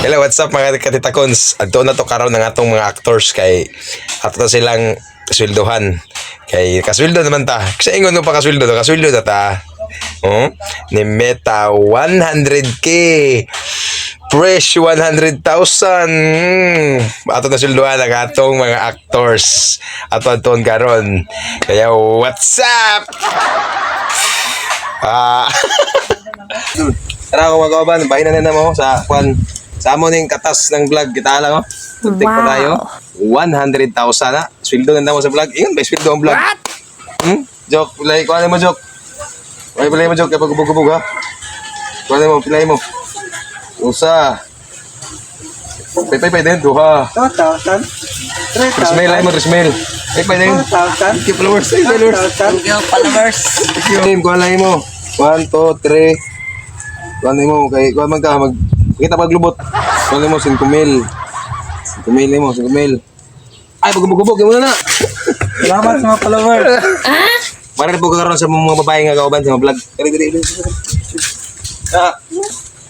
Hello, what's up mga katitakons? Adto na to karon ng atong mga actors kay ato silang kasweldohan. Kay kasweldo naman ta. Kasi ingon no pa kasweldo to, kasweldo ta. Ni Meta 100k. Fresh 100,000. Ato na sweldohan ang atong mga actors. Ato karon. Kaya what's up? Tara ko magawaban, bahin na mo sa kwan. Sa amo ning katas ng vlog kita lang Tuntik pa tayo. 100,000 na. Sweldo na mo sa vlog. Ingon ba sweldo ang vlog? What? Joke, pilay ko ano mo joke. Pilay mo joke kapag gubog-gubog ha. Pilay mo. Usa. Pay din duha. 2,000. 3,000. Trismail ay mo trismail. Pay din. 4,000. Keep followers. Followers. Game ko alay mo. 1 2 3. Kuan mo kay kuan man ka mag kita paglubot. Kuan mo 5,000. 5,000 mo, 5,000. Ay pagubog-ubog mo na. Salamat sa mga followers. Para po karon sa mga babae nga kauban sa mga vlog. Dili.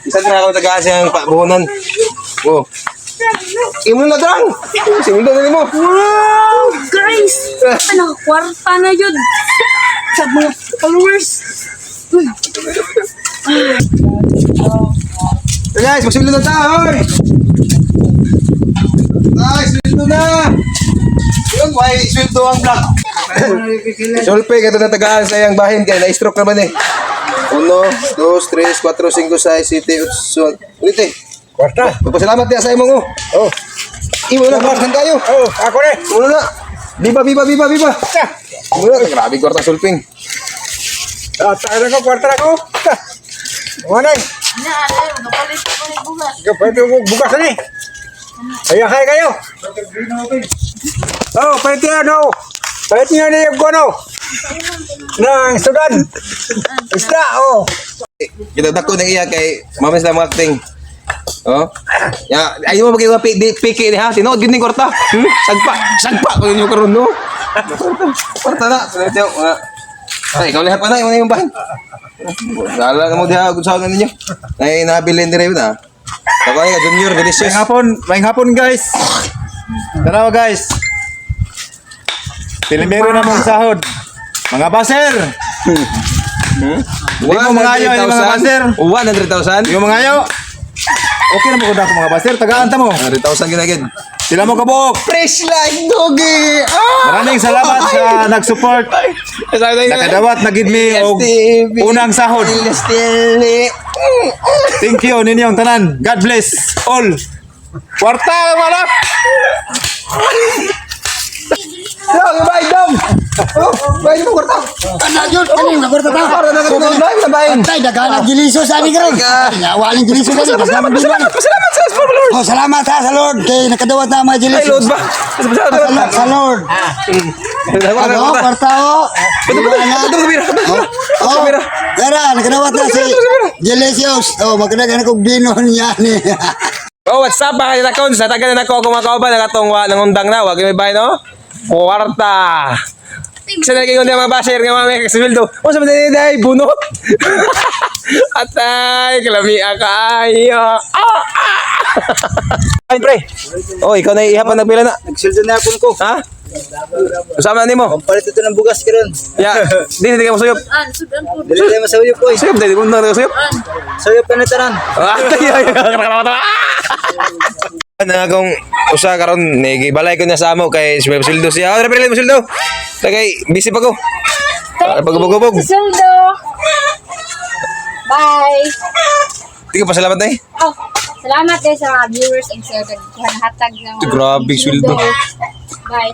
Isa na ako tagaan siyang pabuhonan. Oh. Imo na drang. Simulo na nimo. Wow! Guys! Ano, kwarta na yun. Sa mga followers. So guys, magsimula na tayo. Guys, sweldo na. Yun, why sweldo ang vlog? Solpe, ito na tagaan sa iyang bahin kaya na-stroke naman eh. 1, 2, 3, 4, 5, 6, 7, 8, 9. Ulit eh. Kwarta. Magpasalamat niya sa imong oh. Imo na, kwartan tayo. Oh, ako rin. Imo na. Biba. Imo na, grabe kwarta sulping. Tayo na ko, kwarta na ko. Manay. Pwede ko bukas na eh. Ayakay kayo. Oh, pwede ano. Pwede nyo na yung ano. Nang sudan. Isda, oh. Kita dako nang iya kay mama sila mga acting. Oh. Ya, ayo mo maging piki ni ha. Tinuod gid ni kwarta. Sagpa ko ninyo karon no. Kwarta na, sanay ay, ikaw lahat pa na, yung bahan. Lala na mo diha, gusaw na ninyo. Ay, nabilin din rin na. Ako ay, junior, delicious. Maing hapon guys. Tanaw guys. Pilimero na mong sahod. Mga baser. Di mo mga ayo, yung mga baser. 100,000? Yung mga ayo. Okay na mo kung mga baser, tagaan ta mo. 100,000 ginagid. Sila mo kabuk. Fresh like doggy! Maraming salamat sa nag-support. Nakadawat na gid mi og unang sahod. Thank you ninyong tanan. God bless all. Kwarta malap. Yo, bayad dong! Oh, bayad mo kwarta! Kana jud kani nga kwarta ta. Para na ka bayad. Tay daghan giliso sa ani karon. Waling giliso sa ani. Salamat sa followers! Oh, salamat ha sa Lord kay nakadawat na mga Ay, giliso. load ba? Sa Lord. Ano kwarta o? Oh, Tara, nakadawat na si Gelesios. Oh, magkadagan kog bino niya ni. Oh, what's up mga kaitakon? Sa taga na ako kumakauban ng atong nangundang na. Wag may bay no? Kwarta. Kasi naging undi mga basher nga mga kasimildo. O sa mga day, bunot. Atay, kalami akayo. Ay, pre. Oh, ikaw na ihapan nagpila na. Nagsildo na ako ko. Ha? Usama na nimo. Palit ito ng bugas karon. Ya, di ka masuyop. Sudan po. Dili tayo masawyo ko. Suyop, di mo na suyop. Sayo pa na tanan. Na kung usa karon balay ko niya sa amo kay sildo siya. Oh, repre mo sildo. Kay busy pa ko. Pagubog-ubog. Sundo. Bye. Di ka pasalamat na eh. Oh, salamat din sa mga viewers and sir. Hatag ng Grabe, sweldo. Bye.